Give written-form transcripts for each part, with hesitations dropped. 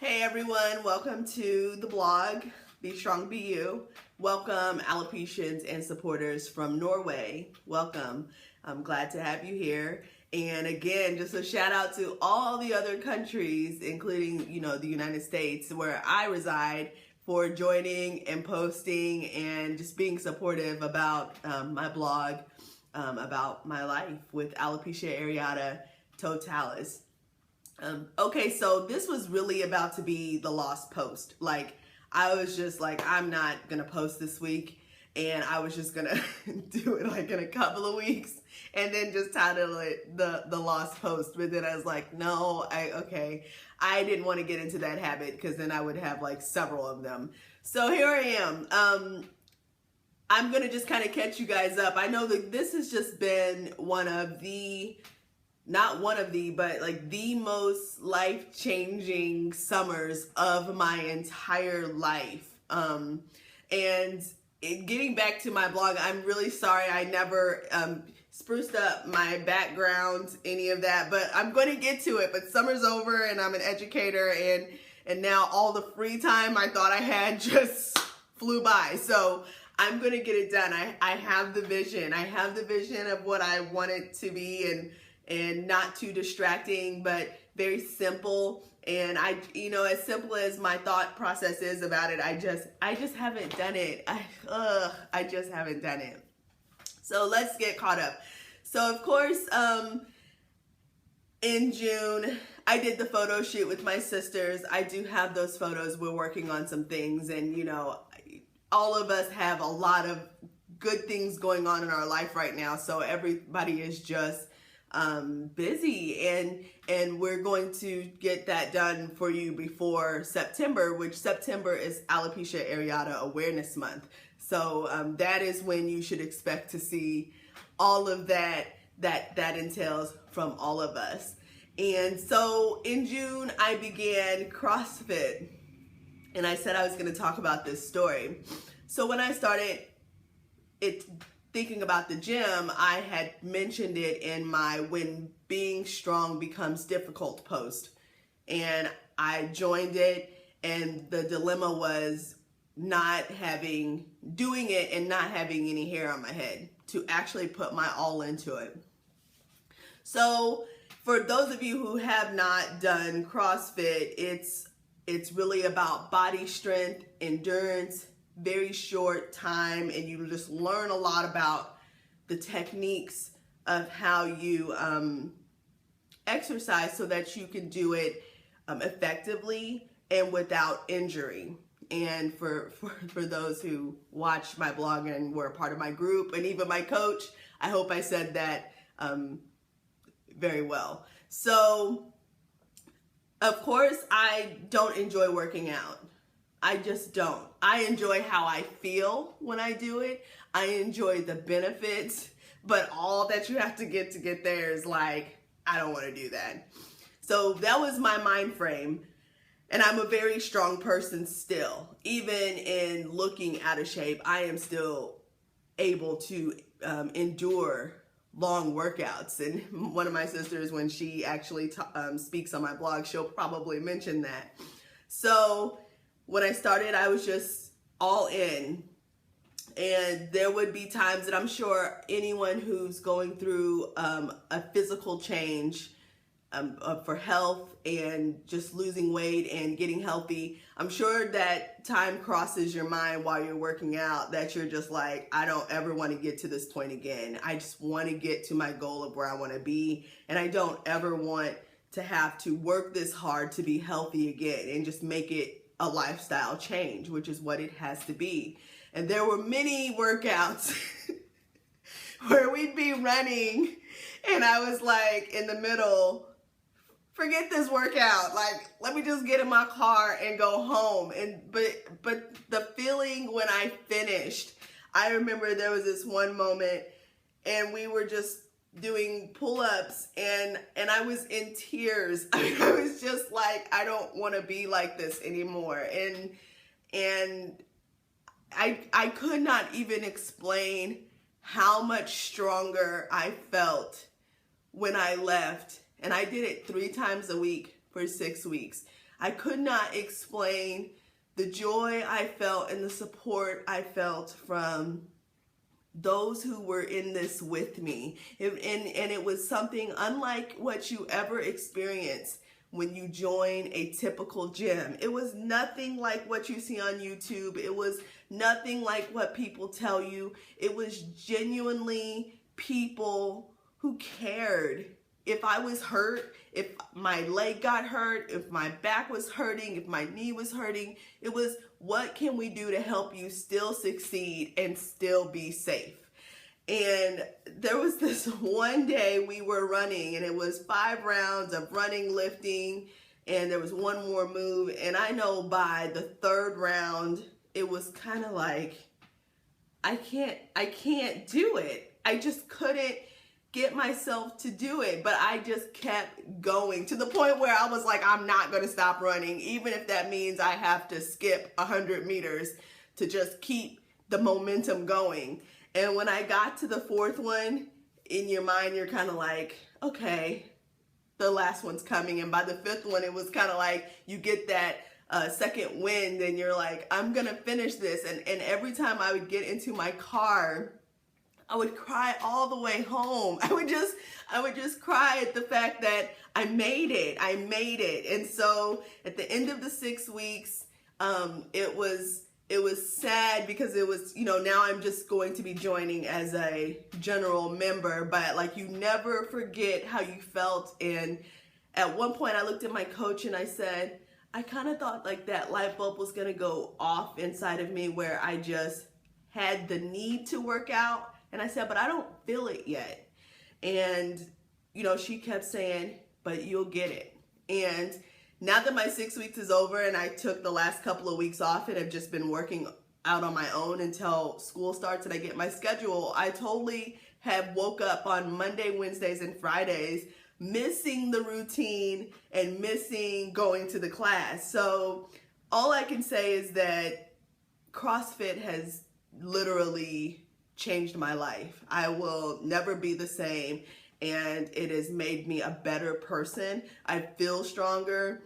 Hey everyone, welcome to the blog, Be Strong, Be You. Welcome ALOPECIANS and supporters from Norway. Welcome. I'm glad to have you here. And again, just a shout out to all the other countries, including, the United States where I reside, for joining and posting and just being supportive about my blog, about my life with alopecia areata totalis. Okay, so this was really about to be the lost post. Like, I was just like, I'm not gonna post this week, and I was just gonna do it like in a couple of weeks and then just title it the lost post. But then I was like, no, I didn't want to get into that habit because then I would have like several of them. So here I am. I'm gonna just kind of catch you guys up. I know that this has just been but like the most life-changing summers of my entire life. Getting back to my blog, I'm really sorry I never spruced up my background, any of that, but I'm going to get to it. But summer's over and I'm an educator, and now all the free time I thought I had just flew by. So I'm going to get it done. I have the vision. I have the vision of what I want it to be, and not too distracting, but very simple. And as simple as my thought process is about it, I just haven't done it. I just haven't done it. So let's get caught up. So of course, in June, I did the photo shoot with my sisters. I do have those photos. We're working on some things, and all of us have a lot of good things going on in our life right now. So everybody is just busy, and we're going to get that done for you before September, which September is Alopecia Areata Awareness Month. So that is when you should expect to see all of that entails from all of us. And so in June, I began CrossFit, and I said I was going to talk about this story. So when I started thinking about the gym, I had mentioned it in my When Being Strong Becomes Difficult post. And I joined it, and the dilemma was doing it and not having any hair on my head, to actually put my all into it. So for those of you who have not done CrossFit, it's really about body strength, endurance, very short time, and you just learn a lot about the techniques of how you exercise so that you can do it effectively and without injury. And for those who watch my blog and were a part of my group, and even my coach, I hope I said that very well. So of course, I don't enjoy working out. I just don't. I enjoy how I feel when I do it. I enjoy the benefits, but all that you have to get there is like, I don't want to do that. So that was my mind frame. And I'm a very strong person still. Even in looking out of shape, I am still able to endure long workouts. And one of my sisters, when she actually speaks on my blog, she'll probably mention that. So when I started, I was just all in. And there would be times that I'm sure anyone who's going through a physical change for health and just losing weight and getting healthy, I'm sure that time crosses your mind while you're working out, that you're just like, I don't ever want to get to this point again. I just want to get to my goal of where I want to be. And I don't ever want to have to work this hard to be healthy again and just make it a lifestyle change, which is what it has to be. And there were many workouts where we'd be running, and I was like in the middle, forget this workout. Like, let me just get in my car and go home. But the feeling when I finished, I remember there was this one moment, and we were just doing pull-ups, and I was in tears. I was just like, I don't want to be like this anymore. And I could not even explain how much stronger I felt when I left. And I did it 3 times a week for 6 weeks. I could not explain the joy I felt and the support I felt from those who were in this with me. And it was something unlike what you ever experience when you join a typical gym. It was nothing like what you see on YouTube. It was nothing like what people tell you. It was genuinely people who cared. If I was hurt, if my leg got hurt, if my back was hurting, if my knee was hurting, it was, what can we do to help you still succeed and still be safe? And there was this one day we were running, and it was 5 rounds of running, lifting, and there was one more move. And I know by the 3rd round, it was kind of like, I can't do it. I just couldn't get myself to do it, but I just kept going to the point where I was like, I'm not going to stop running, even if that means I have to skip 100 meters to just keep the momentum going. And when I got to the 4th one, in your mind, you're kind of like, okay, the last one's coming. And by the 5th one, it was kind of like you get that second wind and you're like, I'm going to finish this. And every time I would get into my car, I would cry all the way home. I would just cry at the fact that I made it. And so at the end of the 6 weeks, it was sad because it was, now I'm just going to be joining as a general member, but like, you never forget how you felt. And at one point I looked at my coach and I said, I kind of thought like that light bulb was going to go off inside of me where I just had the need to work out. And I said, but I don't feel it yet. And, she kept saying, but you'll get it. And now that my 6 weeks is over and I took the last couple of weeks off and have just been working out on my own until school starts and I get my schedule, I totally have woke up on Monday, Wednesdays, and Fridays missing the routine and missing going to the class. So all I can say is that CrossFit has literally changed my life. I will never be the same, and it has made me a better person. I feel stronger.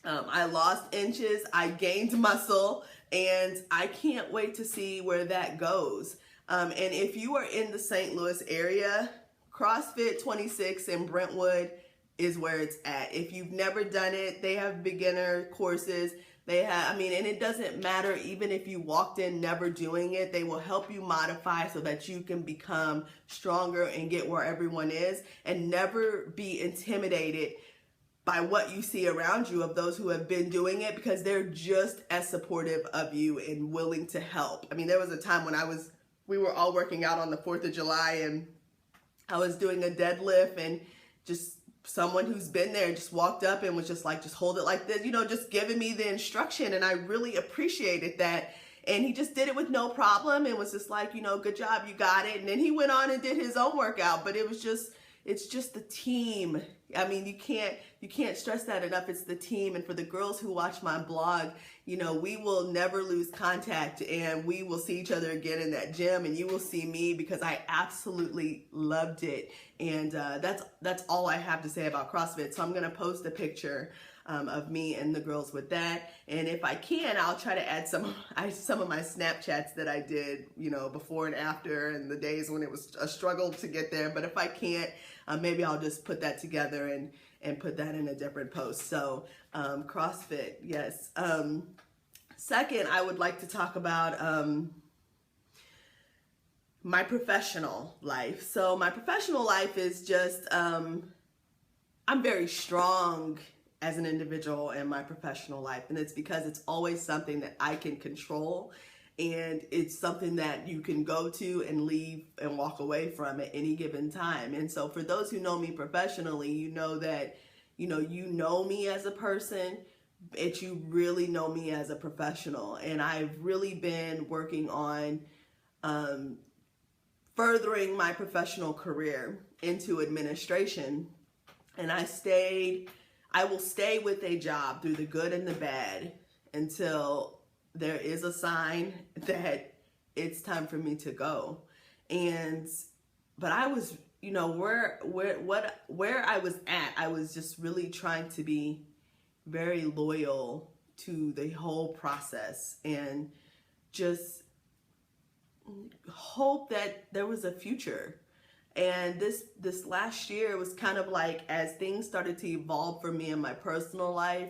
I lost inches, I gained muscle, and I can't wait to see where that goes. And if you are in the St. Louis area, CrossFit 26 in Brentwood is where it's at. If you've never done it, they have beginner courses. They have, and it doesn't matter even if you walked in never doing it, they will help you modify so that you can become stronger and get where everyone is, and never be intimidated by what you see around you of those who have been doing it, because they're just as supportive of you and willing to help. There was a time when we were all working out on the 4th of July and I was doing a deadlift, and just someone who's been there just walked up and was just like, just hold it like this, just giving me the instruction. And I really appreciated that. And he just did it with no problem and was just like, good job, you got it. And then he went on and did his own workout, but it's just the team. You can't stress that enough. It's the team. And for the girls who watch my blog, we will never lose contact, and we will see each other again in that gym, and you will see me, because I absolutely loved it. And that's all I have to say about CrossFit. So I'm going to post a picture of me and the girls with that. And if I can, I'll try to add some of my Snapchats that I did, before and after, and the days when it was a struggle to get there. But if I can't, maybe I'll just put that together and put that in a different post. So CrossFit, yes. Second, I would like to talk about my professional life. So my professional life is just, I'm very strong as an individual in my professional life. And it's because it's always something that I can control. And it's something that you can go to and leave and walk away from at any given time. And so for those who know me professionally, you know that, you know me as a person, but you really know me as a professional. And I've really been working on furthering my professional career into administration. And I will stay with a job through the good and the bad until there is a sign that it's time for me to go. But I was, where I was at, I was just really trying to be very loyal to the whole process, and just hope that there was a future. And this last year was kind of like, as things started to evolve for me in my personal life,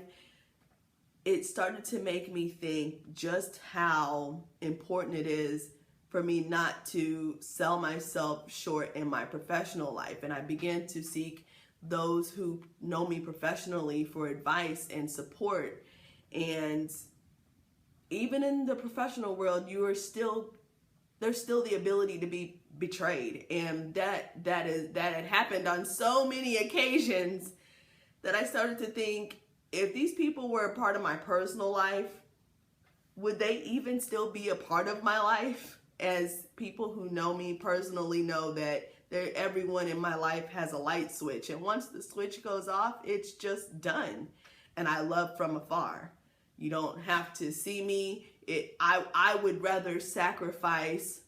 it started to make me think just how important it is for me not to sell myself short in my professional life. And I began to seek those who know me professionally for advice and support. And even in the professional world, there's still the ability to be betrayed. And that had happened on so many occasions that I started to think, if these people were a part of my personal life, would they even still be a part of my life? As people who know me personally know that everyone in my life has a light switch. And once the switch goes off, it's just done. And I love from afar. You don't have to see me. I would rather sacrifice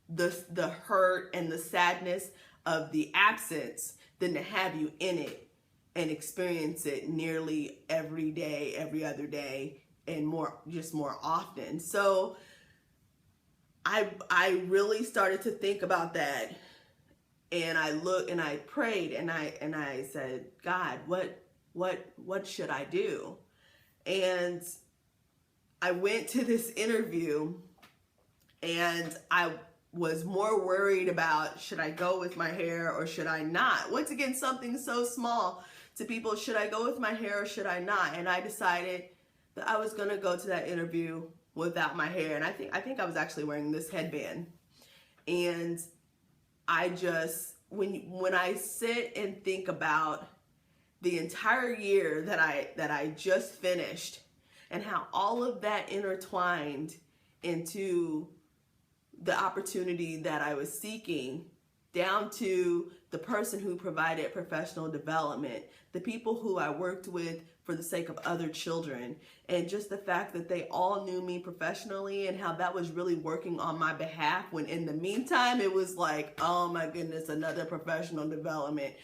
the hurt and the sadness of the absence than to have you in it and experience it nearly every day, every other day, and more often. So I really started to think about that, and I looked and I prayed and I said, God, what should I do? And I went to this interview, and I was more worried about, should I go with my hair or should I not? Once again, something so small to people, should I go with my hair or should I not? And I decided that I was going to go to that interview without my hair. And I think I was actually wearing this headband. And I just, when I sit and think about the entire year that I just finished, and how all of that intertwined into the opportunity that I was seeking, down to the person who provided professional development, the people who I worked with for the sake of other children, and just the fact that they all knew me professionally, and how that was really working on my behalf, when in the meantime it was like, oh my goodness, another professional development.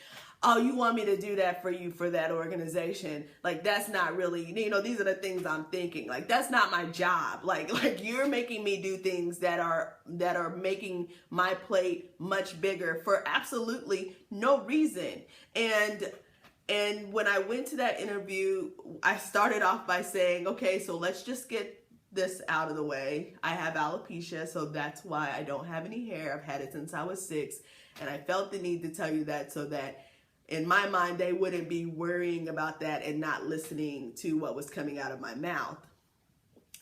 Oh, you want me to do that for you for that organization? Like, that's not really, these are the things I'm thinking. Like, that's not my job. Like you're making me do things that are making my plate much bigger for absolutely no reason. And when I went to that interview, I started off by saying, okay, so let's just get this out of the way. I have alopecia, so that's why I don't have any hair. I've had it since I was 6. And I felt the need to tell you that, so that in my mind, they wouldn't be worrying about that and not listening to what was coming out of my mouth.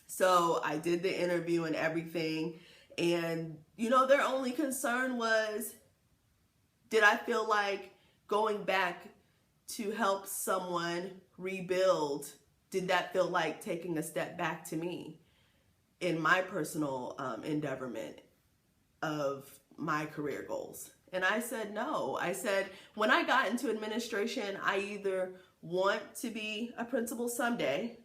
So I did the interview and everything. And, their only concern was, did I feel like going back to help someone rebuild? Did that feel like taking a step back to me in my personal endeavorment of my career goals? And I said, no. I said, when I got into administration, I either want to be a principal someday,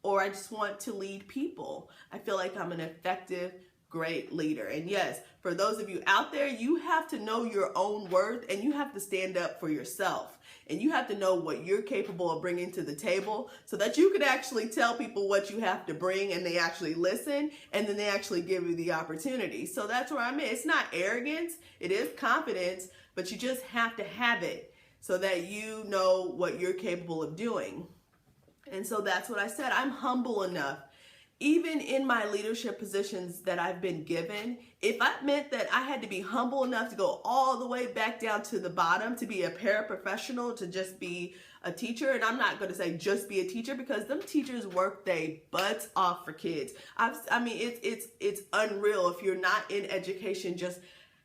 or I just want to lead people. I feel like I'm an effective, great leader. And yes, for those of you out there, you have to know your own worth, and you have to stand up for yourself. And you have to know what you're capable of bringing to the table, so that you can actually tell people what you have to bring, and they actually listen, and then they actually give you the opportunity. So that's where I'm at. It's not arrogance, it is confidence, but you just have to have it so that you know what you're capable of doing. And so that's what I said. I'm humble enough, even in my leadership positions that I've been given, if that meant that I had to be humble enough to go all the way back down to the bottom, to be a paraprofessional, to just be a teacher, and I'm not going to say just be a teacher, because them teachers work their butts off for kids. It's unreal if you're not in education, just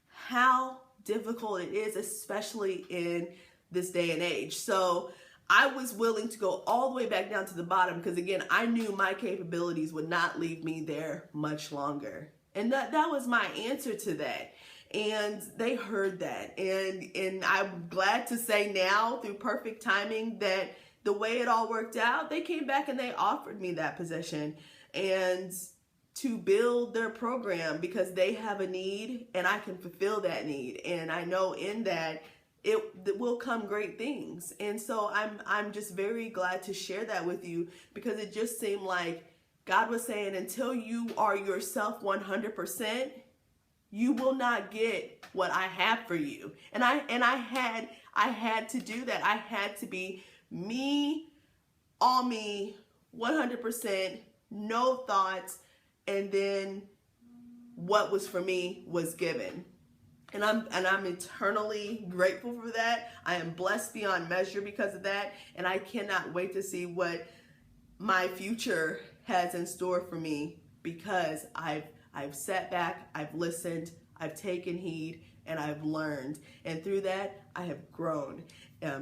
how difficult it is, especially in this day and age. So I was willing to go all the way back down to the bottom, because again, I knew my capabilities would not leave me there much longer. And that was my answer to that. And they heard that. And I'm glad to say now, through perfect timing, that the way it all worked out, they came back and they offered me that position, and to build their program, because they have a need and I can fulfill that need. And I know in that, it will come great things. And so I'm just very glad to share that with you, because it just seemed like God was saying, until you are yourself 100%, you will not get what I have for you. And I had to do that. I had to be me, all me, 100%, no thoughts, and then what was for me was given. And I'm eternally grateful for that. I am blessed beyond measure because of that, and I cannot wait to see what my future has in store for me, because I've sat back, I've listened, I've taken heed, and I've learned. And through that, I have grown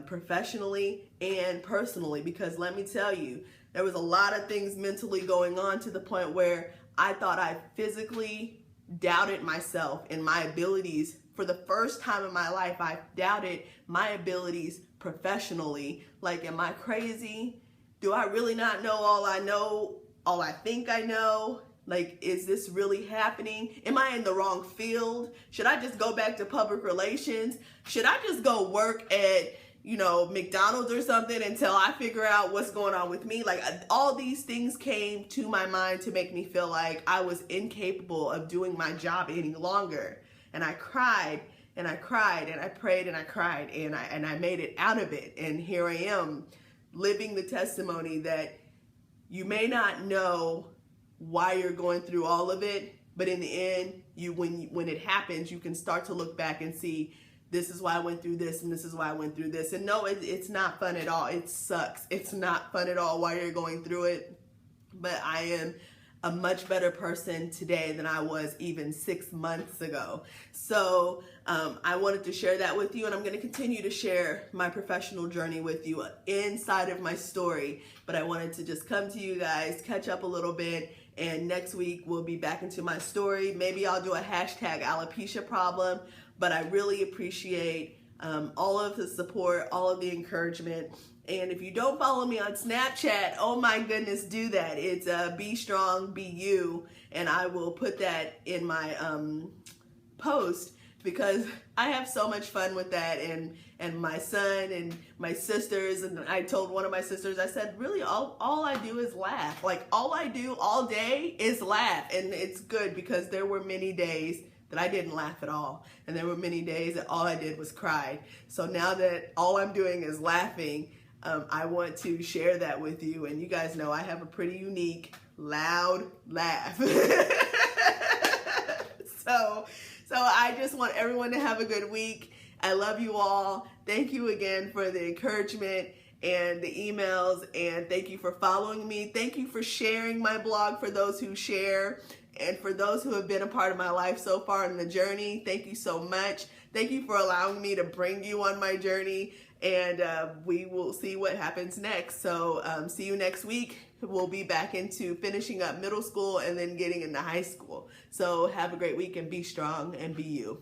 professionally and personally, because let me tell you, there was a lot of things mentally going on to the point where I thought I physically doubted myself and my abilities. For the first time in my life, I doubted my abilities professionally. Like, am I crazy? Do I really not know all I know, all I think I know? Like, is this really happening? Am I in the wrong field? Should I just go back to public relations? Should I just go work at, McDonald's or something until I figure out what's going on with me? Like, all these things came to my mind to make me feel like I was incapable of doing my job any longer. And I cried and I cried and I prayed and I cried and I made it out of it. And here I am, living the testimony that you may not know why you're going through all of it, but in the end, when it happens, you can start to look back and see, this is why I went through this, and this is why I went through this. And no, it's not fun at all. It sucks. It's not fun at all while you're going through it. But I am a much better person today than I was even 6 months ago. So I wanted to share that with you, and I'm going to continue to share my professional journey with you inside of my story. But I wanted to just come to you guys, catch up a little bit, and next week we'll be back into my story. Maybe I'll do a hashtag alopecia problem, but I really appreciate all of the support, all of the encouragement. And if you don't follow me on Snapchat, oh my goodness, do that. It's Be Strong, Be You. And I will put that in my post, because I have so much fun with that. And my son and my sisters, and I told one of my sisters, I said, really, all I do is laugh. Like, all I do all day is laugh. And it's good, because there were many days that I didn't laugh at all. And there were many days that all I did was cry. So now that all I'm doing is laughing, I want to share that with you. And you guys know I have a pretty unique, loud laugh. So I just want everyone to have a good week. I love you all. Thank you again for the encouragement and the emails. And thank you for following me. Thank you for sharing my blog, for those who share. And for those who have been a part of my life so far in the journey, thank you so much. Thank you for allowing me to bring you on my journey. And we will see what happens next. So see you next week. We'll be back into finishing up middle school and then getting into high school. So have a great week, and be strong and be you.